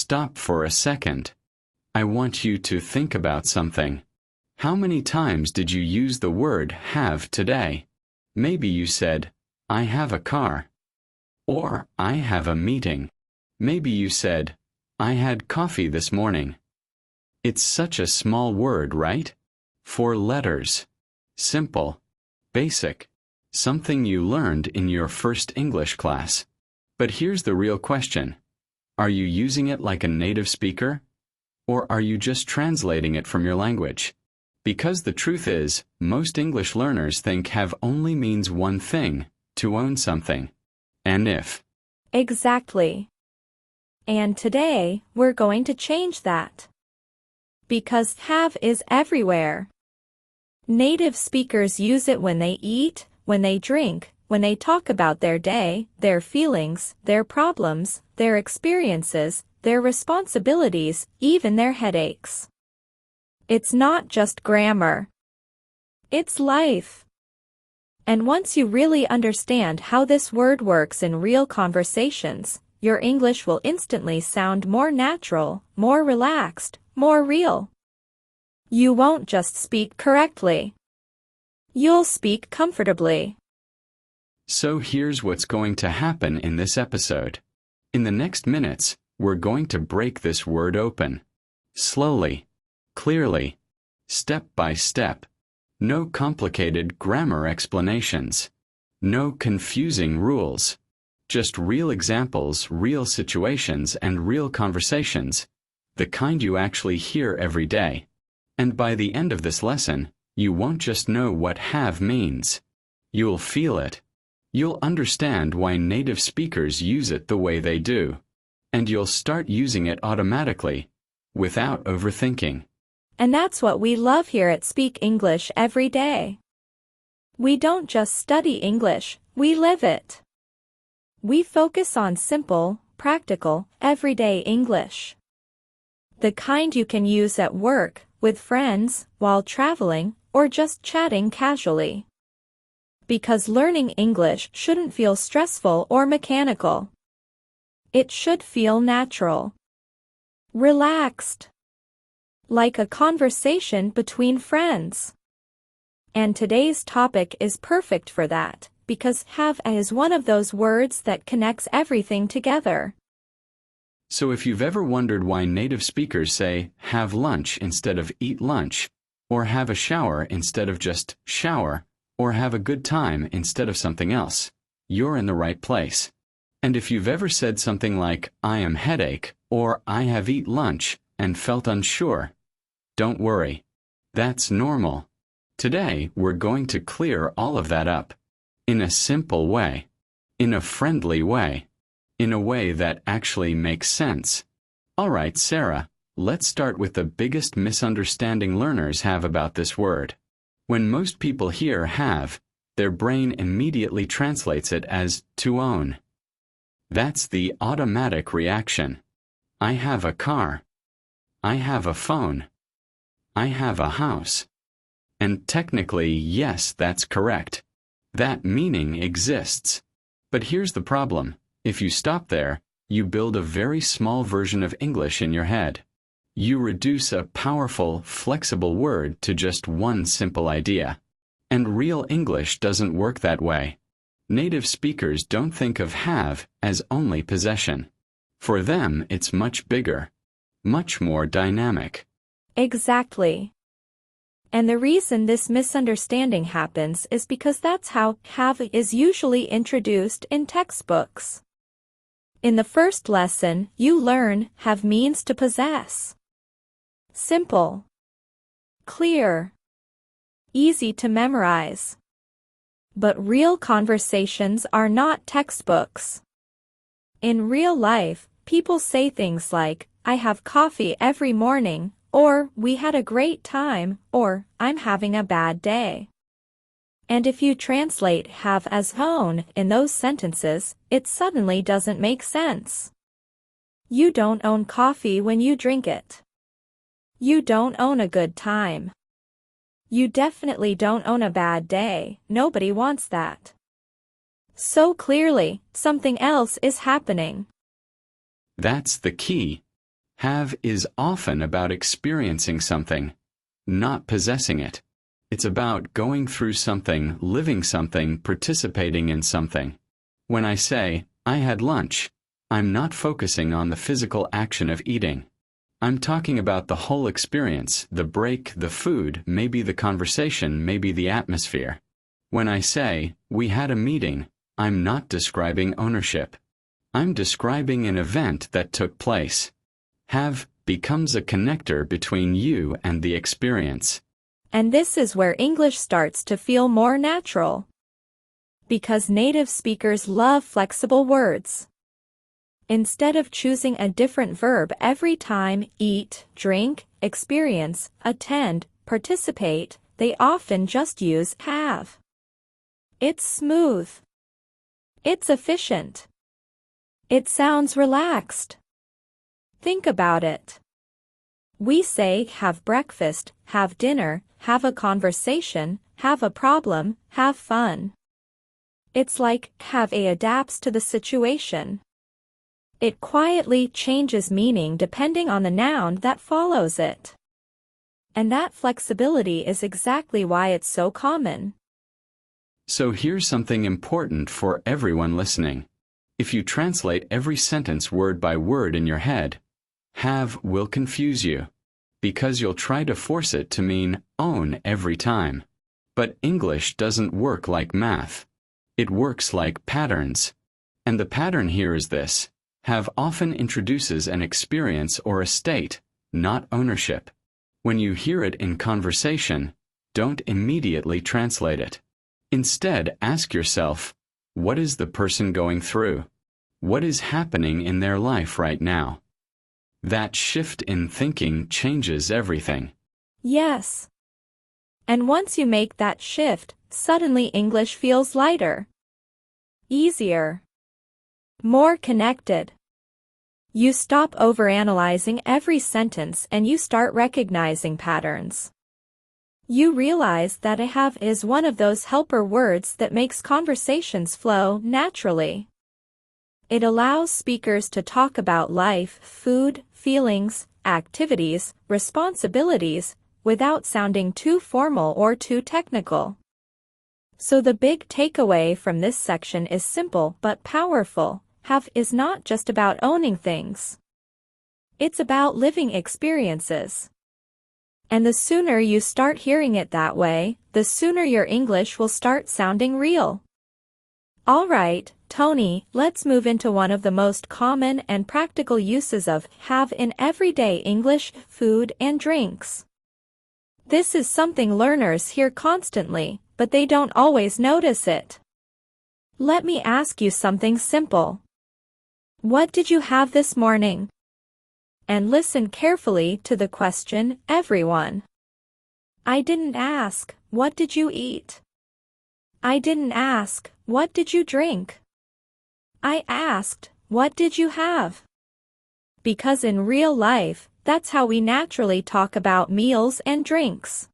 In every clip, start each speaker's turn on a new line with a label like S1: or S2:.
S1: stop for a second. I want you to think about something. How many times did you use the word have today? Maybe you said, I have a car. Or, I have a meeting. Maybe you said, I had coffee this morning. It's such a small word, right? 4 letters. Simple. Basic. Something you learned in your first English class. But here's the real question. Are you using it like a native speaker? Or are you just translating it from your language? Because the truth is, most English learners think have only means one thing, to own something. And if.
S2: Exactly. And today, we're going to change that. Because have is everywhere. Native speakers use it when they eat, when they drink, when they talk about their day, their feelings, their problems, their experiences, their responsibilities, even their headaches. It's not just grammar. It's life. And once you really understand how this word works in real conversations, your English will instantly sound more natural, more relaxed, more real. You won't just speak correctly. You'll speak comfortably.
S1: So here's what's going to happen in this episode. In the next minutes, we're going to break this word open. Slowly, clearly, step by step. No complicated grammar explanations. No confusing rules. Just real examples, real situations, and real conversations. The kind you actually hear every day. And by the end of this lesson, you won't just know what have means. You'll feel it. You'll understand why native speakers use it the way they do. And you'll start using it automatically, without overthinking.
S2: And that's what we love here at Speak English Every Day. We don't just study English, we live it. We focus on simple, practical, everyday English. The kind you can use at work, with friends, while traveling, or just chatting casually. Because learning English shouldn't feel stressful or mechanical. It should feel natural. Relaxed. Like a conversation between friends. And today's topic is perfect for that, because have is one of those words that connects everything together.
S1: So if you've ever wondered why native speakers say have lunch instead of eat lunch, or have a shower instead of just shower, or have a good time instead of something else, you're in the right place. And if you've ever said something like I am headache, or I have eat lunch, and felt unsure, don't worry. That's normal. Today, we're going to clear all of that up. In a simple way. In a friendly way. In a way that actually makes sense. All right, Sarah, let's start with the biggest misunderstanding learners have about this word. When most people hear have, their brain immediately translates it as to own. That's the automatic reaction. I have a car. I have a phone. I have a house. And technically, yes, that's correct. That meaning exists. But here's the problem. If you stop there, you build a very small version of English in your head. You reduce a powerful, flexible word to just one simple idea. And real English doesn't work that way. Native speakers don't think of have as only possession. For them, it's much bigger, much more dynamic.
S2: Exactly. And the reason this misunderstanding happens is because that's how have is usually introduced in textbooks. In the first lesson, you learn have means to possess. Simple. Clear. Easy to memorize. But real conversations are not textbooks. In real life, people say things like, I have coffee every morning, or we had a great time, or I'm having a bad day. And if you translate have as own in those sentences, it suddenly doesn't make sense. You don't own coffee when you drink it. You don't own a good time. You definitely don't own a bad day. Nobody wants that. So clearly, something else is happening.
S1: That's the key. Have is often about experiencing something, not possessing it. It's about going through something, living something, participating in something. When I say, I had lunch, I'm not focusing on the physical action of eating. I'm talking about the whole experience, the break, the food, maybe the conversation, maybe the atmosphere. When I say, we had a meeting, I'm not describing ownership. I'm describing an event that took place. Have becomes a connector between you and the experience.
S2: And this is where English starts to feel more natural. Because native speakers love flexible words. Instead of choosing a different verb every time, eat, drink, experience, attend, participate, they often just use have. It's smooth. It's efficient. It sounds relaxed. Think about it. We say have breakfast, have dinner, have a conversation, have a problem, have fun. It's like have adapts to the situation. It quietly changes meaning depending on the noun that follows it. And that flexibility is exactly why it's so common.
S1: So here's something important for everyone listening. If you translate every sentence word by word in your head, have will confuse you, because you'll try to force it to mean own every time. But English doesn't work like math. It works like patterns. And the pattern here is this. Have often introduces an experience or a state, not ownership. When you hear it in conversation, don't immediately translate it. Instead, ask yourself, what is the person going through? What is happening in their life right now? That shift in thinking changes everything.
S2: Yes. And once you make that shift, suddenly English feels lighter, easier, more connected. You stop overanalyzing every sentence and you start recognizing patterns. You realize that a have is one of those helper words that makes conversations flow naturally. It allows speakers to talk about life, food, feelings, activities, responsibilities, without sounding too formal or too technical. So the big takeaway from this section is simple but powerful. Have is not just about owning things. It's about living experiences. And the sooner you start hearing it that way, the sooner your English will start sounding real. All right, Tony, let's move into one of the most common and practical uses of have in everyday English, food and drinks. This is something learners hear constantly, but they don't always notice it. Let me ask you something simple. What did you have this morning? And listen carefully to the question, everyone. I didn't ask, what did you eat? I didn't ask, what did you drink? I asked, what did you have? Because in real life, that's how we naturally talk about meals and drinks.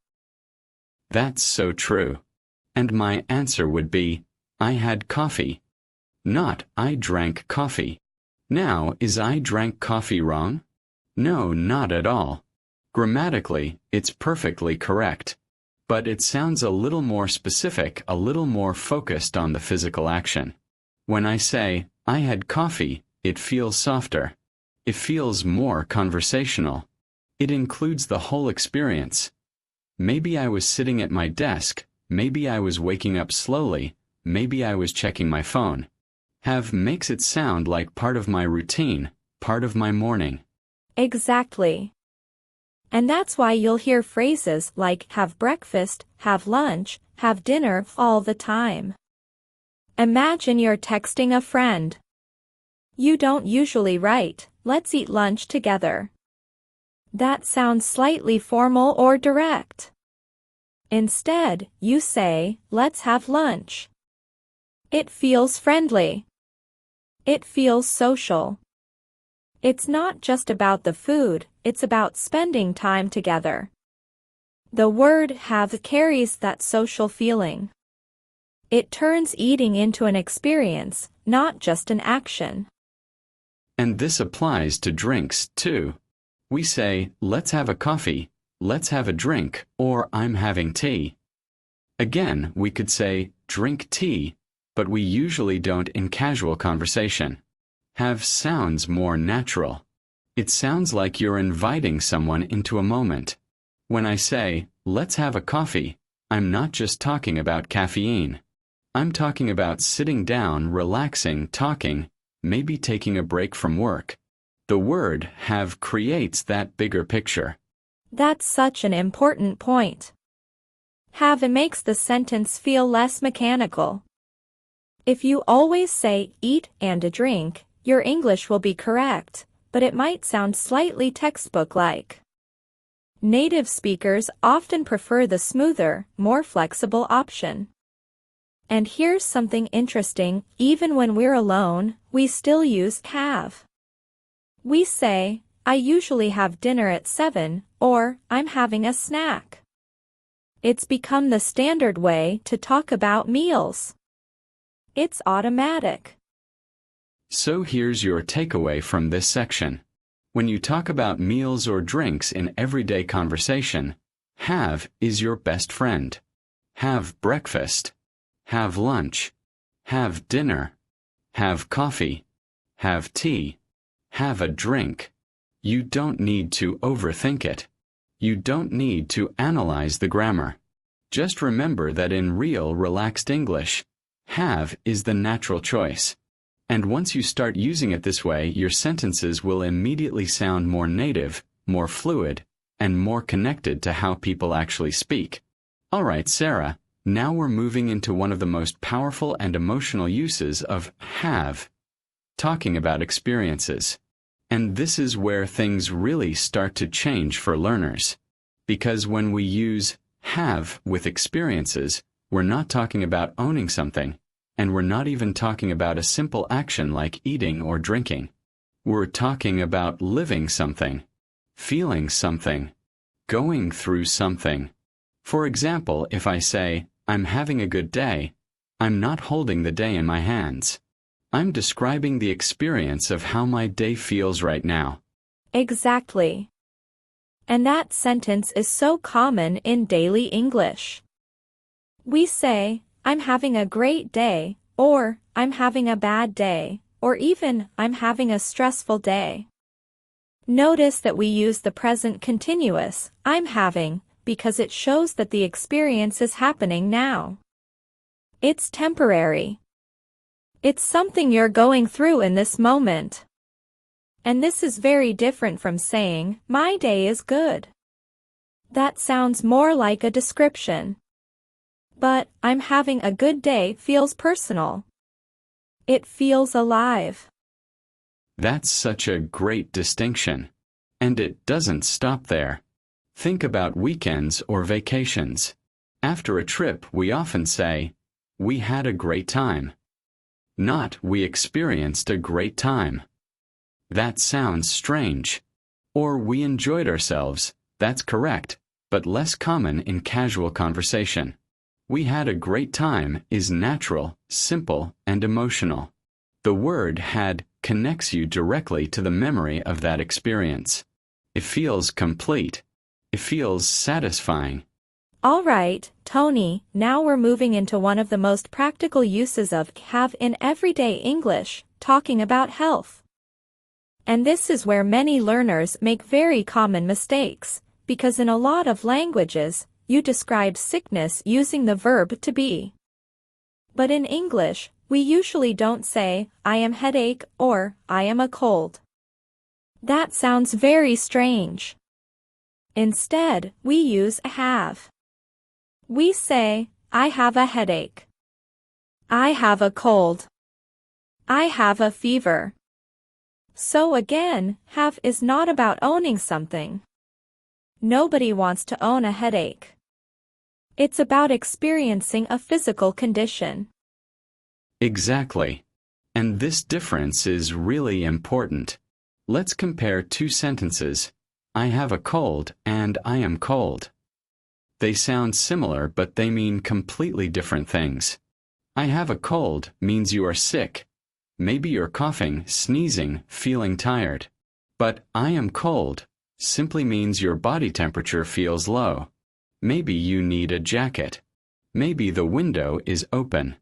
S1: That's so true. And my answer would be, I had coffee. Not, I drank coffee. Now, is I drank coffee wrong? No, not at all. Grammatically, it's perfectly correct. But it sounds a little more specific, a little more focused on the physical action. When I say, I had coffee, it feels softer. It feels more conversational. It includes the whole experience. Maybe I was sitting at my desk, maybe I was waking up slowly, maybe I was checking my phone. Have makes it sound like part of my routine, part of my morning.
S2: Exactly. And that's why you'll hear phrases like have breakfast, have lunch, have dinner all the time. Imagine you're texting a friend. You don't usually write, let's eat lunch together. That sounds slightly formal or direct. Instead, you say, let's have lunch. It feels friendly. It feels social. It's not just about the food, it's about spending time together. The word have carries that social feeling. It turns eating into an experience, not just an action.
S1: And this applies to drinks, too. We say, let's have a coffee, let's have a drink, or I'm having tea. Again, we could say, drink tea, but we usually don't in casual conversation. Have sounds more natural. It sounds like you're inviting someone into a moment. When I say, let's have a coffee, I'm not just talking about caffeine. I'm talking about sitting down, relaxing, talking, maybe taking a break from work. The word have creates that bigger picture.
S2: That's such an important point. Have makes the sentence feel less mechanical. If you always say eat and a drink, your English will be correct, but it might sound slightly textbook-like. Native speakers often prefer the smoother, more flexible option. And here's something interesting, even when we're alone, we still use have. We say, I usually have dinner at 7, or I'm having a snack. It's become the standard way to talk about meals. It's automatic.
S1: So here's your takeaway from this section. When you talk about meals or drinks in everyday conversation, have is your best friend. Have breakfast. Have lunch. Have dinner. Have coffee. Have tea. Have a drink. You don't need to overthink it. You don't need to analyze the grammar. Just remember that in real, relaxed English, have is the natural choice. And once you start using it this way, your sentences will immediately sound more native, more fluid, and more connected to how people actually speak. All right, Sarah, now we're moving into one of the most powerful and emotional uses of have, talking about experiences. And this is where things really start to change for learners. Because when we use have with experiences, we're not talking about owning something, and we're not even talking about a simple action like eating or drinking. We're talking about living something, feeling something, going through something. For example, if I say, I'm having a good day, I'm not holding the day in my hands. I'm describing the experience of how my day feels right now.
S2: Exactly. And that sentence is so common in daily English. We say, I'm having a great day, or I'm having a bad day, or even I'm having a stressful day. Notice that we use the present continuous, I'm having, because it shows that the experience is happening now. It's temporary. It's something you're going through in this moment. And this is very different from saying, my day is good. That sounds more like a description. But, I'm having a good day feels personal. It feels alive.
S1: That's such a great distinction. And it doesn't stop there. Think about weekends or vacations. After a trip, we often say, we had a great time. Not, we experienced a great time. That sounds strange. Or we enjoyed ourselves, that's correct, but less common in casual conversation. We had a great time is natural, simple, and emotional. The word had connects you directly to the memory of that experience. It feels complete. It feels satisfying.
S2: All right, Tony, now we're moving into one of the most practical uses of have in everyday English, talking about health. And this is where many learners make very common mistakes, because in a lot of languages, you describe sickness using the verb to be. But in English, we usually don't say, I am headache or I am a cold. That sounds very strange. Instead, we use have. We say, I have a headache. I have a cold. I have a fever. So again, have is not about owning something. Nobody wants to own a headache. It's about experiencing a physical condition.
S1: Exactly. And this difference is really important. Let's compare two sentences. I have a cold and I am cold. They sound similar, but they mean completely different things. I have a cold means you are sick. Maybe you're coughing, sneezing, feeling tired. But I am cold simply means your body temperature feels low. Maybe you need a jacket. Maybe the window is open.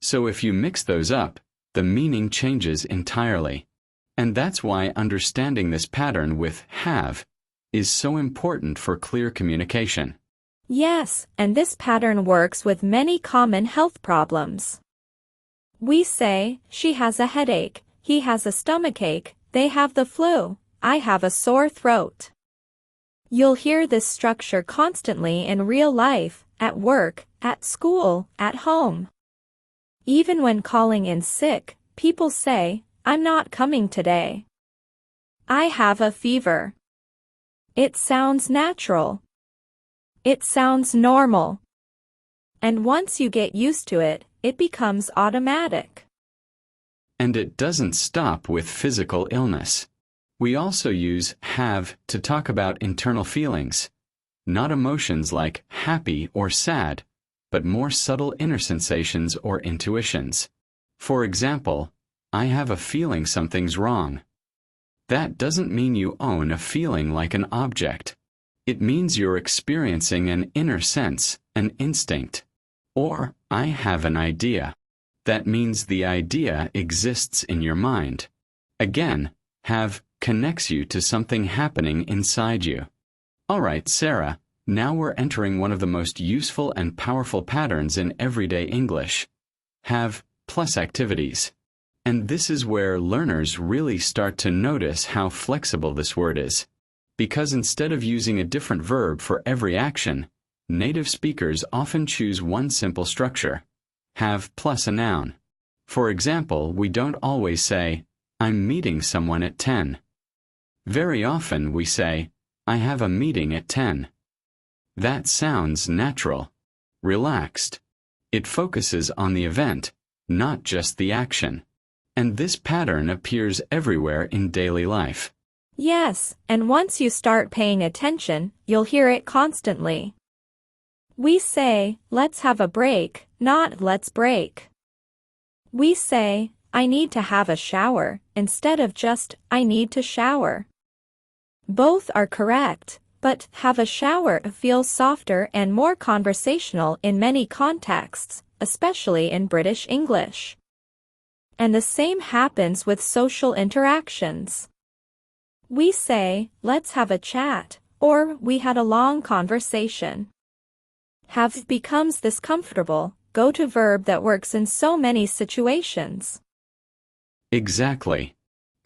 S1: So if you mix those up, the meaning changes entirely. And that's why understanding this pattern with have is so important for clear communication.
S2: Yes, and this pattern works with many common health problems. We say, she has a headache, he has a stomachache, they have the flu, I have a sore throat. You'll hear this structure constantly in real life, at work, at school, at home. Even when calling in sick, people say, I'm not coming today. I have a fever. It sounds natural. It sounds normal. And once you get used to it, it becomes automatic.
S1: And it doesn't stop with physical illness. We also use have to talk about internal feelings, not emotions like happy or sad, but more subtle inner sensations or intuitions. For example, I have a feeling something's wrong. That doesn't mean you own a feeling like an object. It means you're experiencing an inner sense, an instinct. Or, I have an idea. That means the idea exists in your mind. Again, have connects you to something happening inside you. All right, Sarah, now we're entering one of the most useful and powerful patterns in everyday English. Have plus activities. And this is where learners really start to notice how flexible this word is. Because instead of using a different verb for every action, native speakers often choose one simple structure. Have plus a noun. For example, we don't always say, I'm meeting someone at 10. Very often we say, I have a meeting at 10. That sounds natural, relaxed. It focuses on the event, not just the action. And this pattern appears everywhere in daily life.
S2: Yes, and once you start paying attention, you'll hear it constantly. We say, let's have a break, not let's break. We say, I need to have a shower, instead of just, I need to shower. Both are correct, but have a shower feels softer and more conversational in many contexts, especially in British English. And the same happens with social interactions. We say, let's have a chat, or we had a long conversation. Have becomes this comfortable, go-to verb that works in so many situations.
S1: Exactly.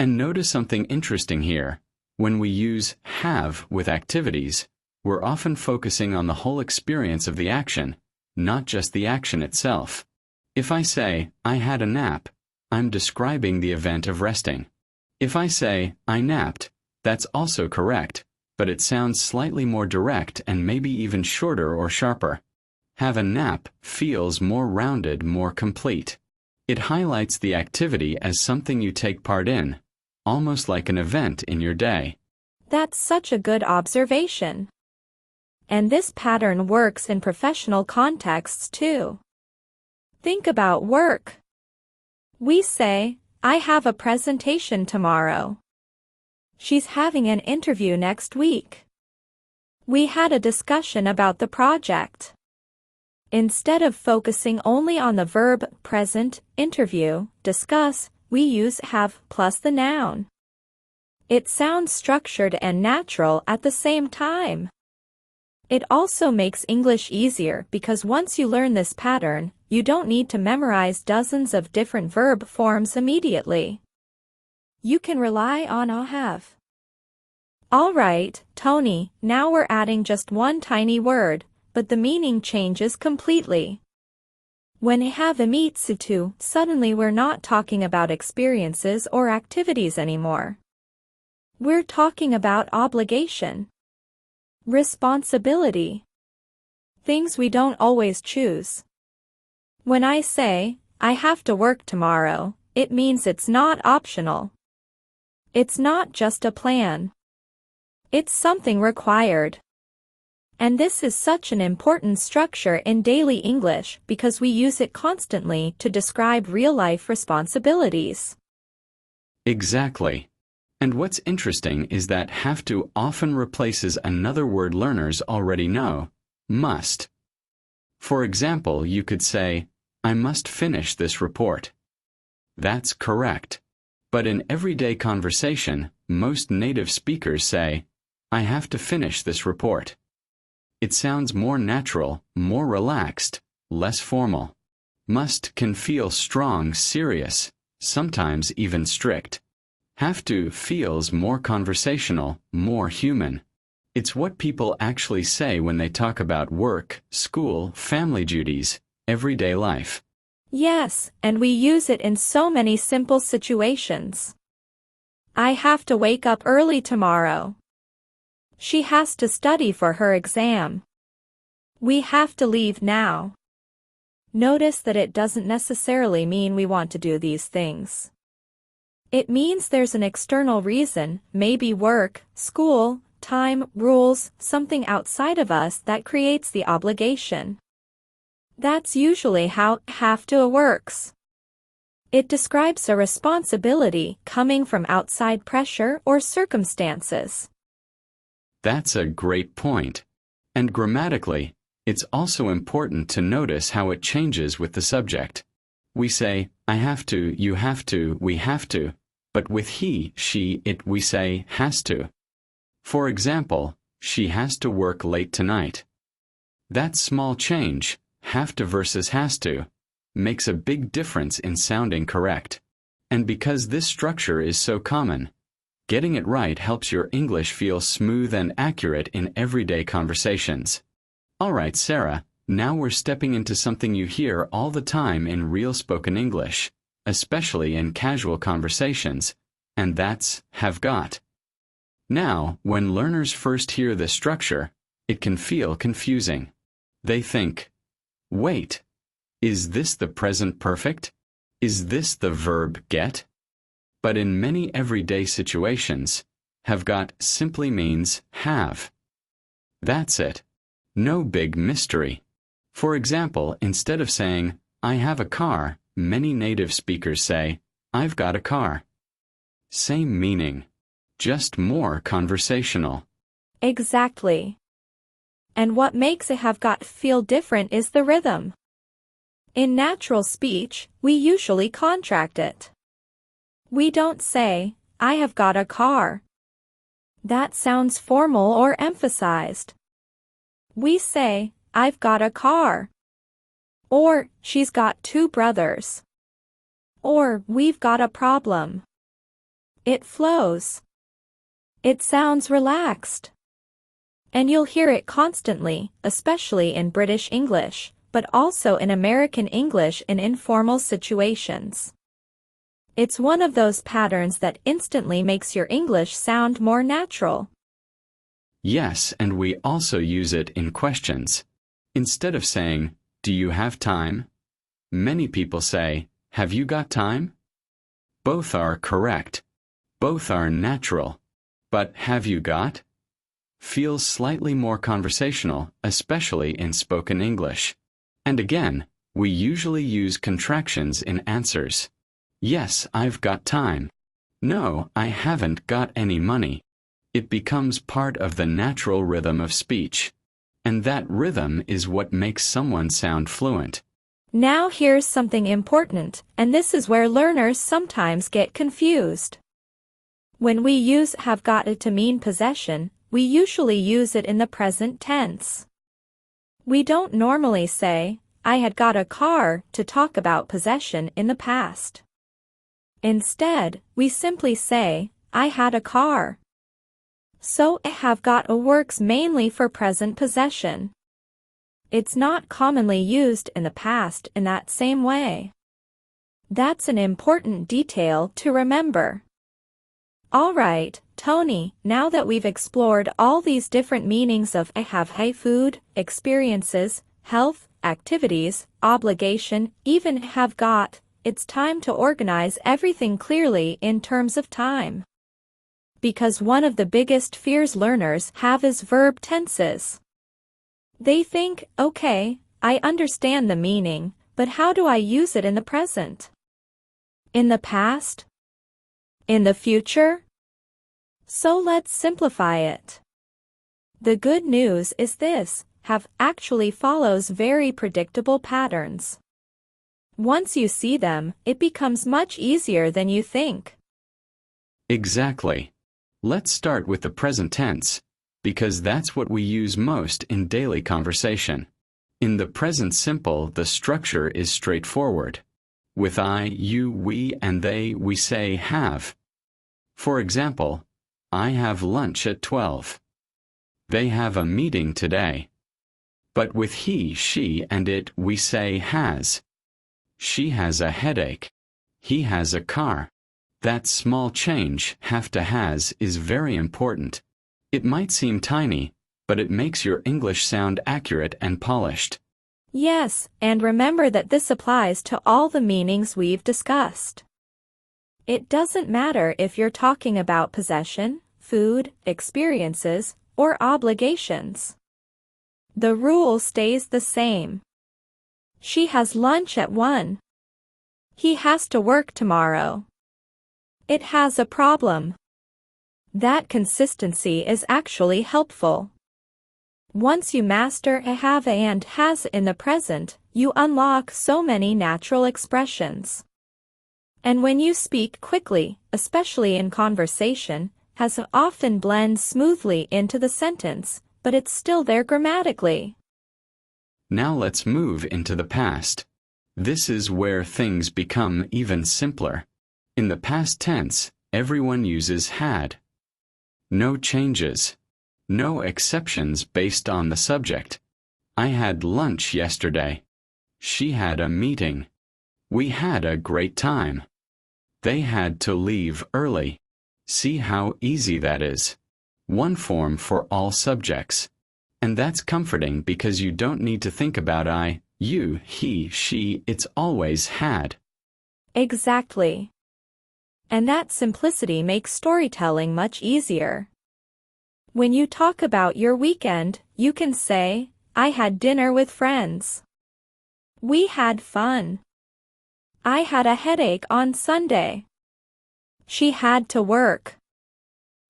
S1: And notice something interesting here. When we use have with activities, we're often focusing on the whole experience of the action, not just the action itself. If I say, I had a nap, I'm describing the event of resting. If I say, I napped, that's also correct, but it sounds slightly more direct and maybe even shorter or sharper. Have a nap feels more rounded, more complete. It highlights the activity as something you take part in, almost like an event in your day.
S2: That's such a good observation. And this pattern works in professional contexts too. Think about work. We say, I have a presentation tomorrow. She's having an interview next week. We had a discussion about the project. Instead of focusing only on the verb present, interview, discuss, we use have plus the noun. It sounds structured and natural at the same time. It also makes English easier because once you learn this pattern, you don't need to memorize dozens of different verb forms immediately. You can rely on a have. All right, Tony, now we're adding just one tiny word, but the meaning changes completely. When have meets to, suddenly we're not talking about experiences or activities anymore. We're talking about obligation, responsibility, things we don't always choose. When I say, I have to work tomorrow, it means it's not optional. It's not just a plan. It's something required. And this is such an important structure in daily English because we use it constantly to describe real-life responsibilities.
S1: Exactly. And what's interesting is that have to often replaces another word learners already know, must. For example, you could say, I must finish this report. That's correct. But in everyday conversation, most native speakers say, I have to finish this report. It sounds more natural, more relaxed, less formal. Must can feel strong, serious, sometimes even strict. Have to feels more conversational, more human. It's what people actually say when they talk about work, school, family duties, everyday life.
S2: Yes, and we use it in so many simple situations. I have to wake up early tomorrow. She has to study for her exam. We have to leave now. Notice that it doesn't necessarily mean we want to do these things. It means there's an external reason, maybe work, school, time, rules, something outside of us that creates the obligation. That's usually how have to works. It describes a responsibility coming from outside pressure or circumstances.
S1: That's a great point. And grammatically, it's also important to notice how it changes with the subject. We say, I have to, you have to, we have to, but with he, she, it we say has to. For example, she has to work late tonight. That small change, have to versus has to, makes a big difference in sounding correct. And because this structure is so common, getting it right helps your English feel smooth and accurate in everyday conversations. All right, Sarah, now we're stepping into something you hear all the time in real spoken English, especially in casual conversations, and that's have got. Now, when learners first hear this structure, it can feel confusing. They think, wait, is this the present perfect? Is this the verb get? But in many everyday situations, have got simply means have. That's it. No big mystery. For example, instead of saying, I have a car, many native speakers say, I've got a car. Same meaning, just more conversational.
S2: Exactly. And what makes a have got feel different is the rhythm. In natural speech, we usually contract it. We don't say, I have got a car. That sounds formal or emphasized. We say, I've got a car. Or, she's got 2 brothers. Or, we've got a problem. It flows. It sounds relaxed. And you'll hear it constantly, especially in British English, but also in American English in informal situations. It's one of those patterns that instantly makes your English sound more natural.
S1: Yes, and we also use it in questions. Instead of saying, do you have time? Many people say, have you got time? Both are correct. Both are natural. But have you got? Feels slightly more conversational, especially in spoken English. And again, we usually use contractions in answers. Yes, I've got time. No, I haven't got any money. It becomes part of the natural rhythm of speech. And that rhythm is what makes someone sound fluent.
S2: Now here's something important, and this is where learners sometimes get confused. When we use have got it to mean possession, we usually use it in the present tense. We don't normally say, I had got a car to talk about possession in the past. Instead, we simply say, I had a car. So, have got a works mainly for present possession. It's not commonly used in the past in that same way. That's an important detail to remember. Alright, Tony, now that we've explored all these different meanings of have food, experiences, health, activities, obligation, even have got, it's time to organize everything clearly in terms of time. Because one of the biggest fears learners have is verb tenses. They think, okay, I understand the meaning, but how do I use it in the present? In the past? In the future? So let's simplify it. The good news is this: have actually follows very predictable patterns. Once you see them, it becomes much easier than you think.
S1: Exactly. Let's start with the present tense, because that's what we use most in daily conversation. In the present simple, the structure is straightforward. With I, you, we, and they, we say have. For example, I have lunch at 12. They have a meeting today. But with he, she, and it, we say has. She has a headache. He has a car. That small change, have to has, is very important. It might seem tiny, but it makes your English sound accurate and polished.
S2: Yes, and remember that this applies to all the meanings we've discussed. It doesn't matter if you're talking about possession, food, experiences, or obligations. The rule stays the same. She has lunch at 1. He has to work tomorrow. It has a problem. That consistency is actually helpful. Once you master a have and has in the present, you unlock so many natural expressions. And when you speak quickly, especially in conversation, has often blends smoothly into the sentence, but it's still there grammatically.
S1: Now let's move into the past. This is where things become even simpler. In the past tense, everyone uses had. No changes. No exceptions based on the subject. I had lunch yesterday. She had a meeting. We had a great time. They had to leave early. See how easy that is. One form for all subjects. And that's comforting because you don't need to think about I, you, he, she, it's always had.
S2: Exactly. And that simplicity makes storytelling much easier. When you talk about your weekend, you can say, I had dinner with friends. We had fun. I had a headache on Sunday. She had to work.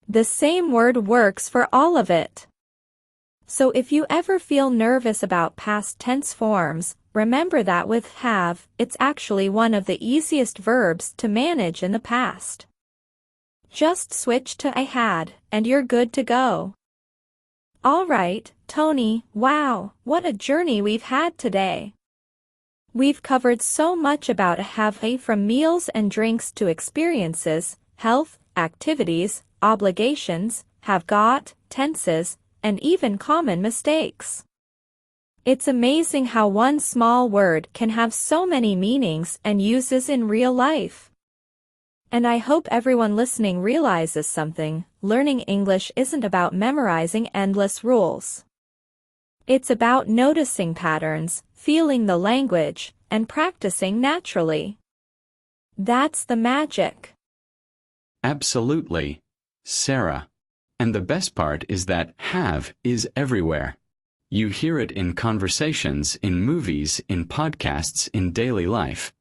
S2: The same word works for all of it. So if you ever feel nervous about past tense forms, remember that with have, it's actually one of the easiest verbs to manage in the past. Just switch to I had, and you're good to go. All right, Tony, wow, what a journey we've had today. We've covered so much about have from meals and drinks to experiences, health, activities, obligations, have got, tenses, and even common mistakes. It's amazing how one small word can have so many meanings and uses in real life. And I hope everyone listening realizes something: learning English isn't about memorizing endless rules. It's about noticing patterns, feeling the language, and practicing naturally. That's the magic.
S1: Absolutely, Sarah. And the best part is that have is everywhere. You hear it in conversations, in movies, in podcasts, in daily life.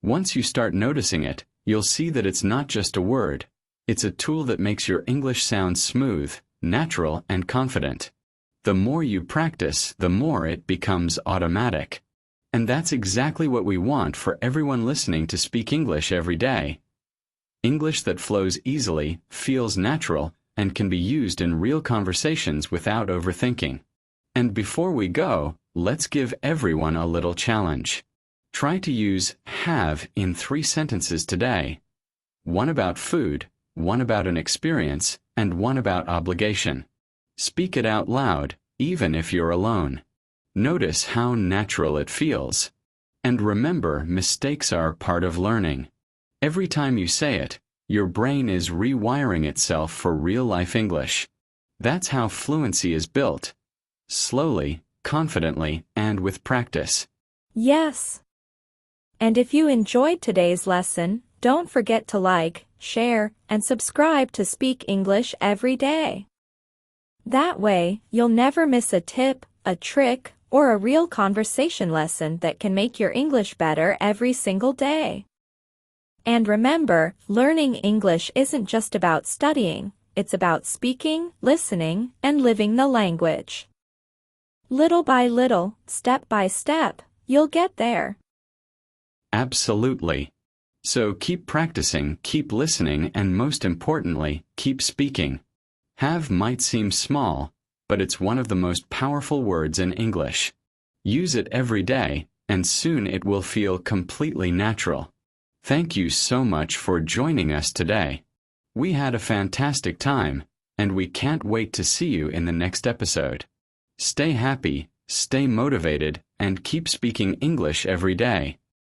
S1: Once you start noticing it, you'll see that it's not just a word. It's a tool that makes your English sound smooth, natural, and confident. The more you practice, the more it becomes automatic. And that's exactly what we want for everyone listening to speak English every day. English that flows easily, feels natural, and can be used in real conversations without overthinking. And before we go, let's give everyone a little challenge. Try to use have in 3 sentences today. One about food, one about an experience, and one about obligation. Speak it out loud, even if you're alone. Notice how natural it feels. And remember, mistakes are part of learning. Every time you say it, your brain is rewiring itself for real-life English. That's how fluency is built. Slowly, confidently, and with practice.
S2: Yes. And if you enjoyed today's lesson, don't forget to like, share, and subscribe to Speak English Every Day. That way, you'll never miss a tip, a trick, or a real conversation lesson that can make your English better every single day. And remember, learning English isn't just about studying, it's about speaking, listening, and living the language. Little by little, step by step, you'll get there.
S1: Absolutely. So keep practicing, keep listening, and most importantly, keep speaking. Have might seem small, but it's one of the most powerful words in English. Use it every day, and soon it will feel completely natural. Thank you so much for joining us today. We had a fantastic time, and we can't wait to see you in the next episode. Stay happy, stay motivated, and keep speaking English every day.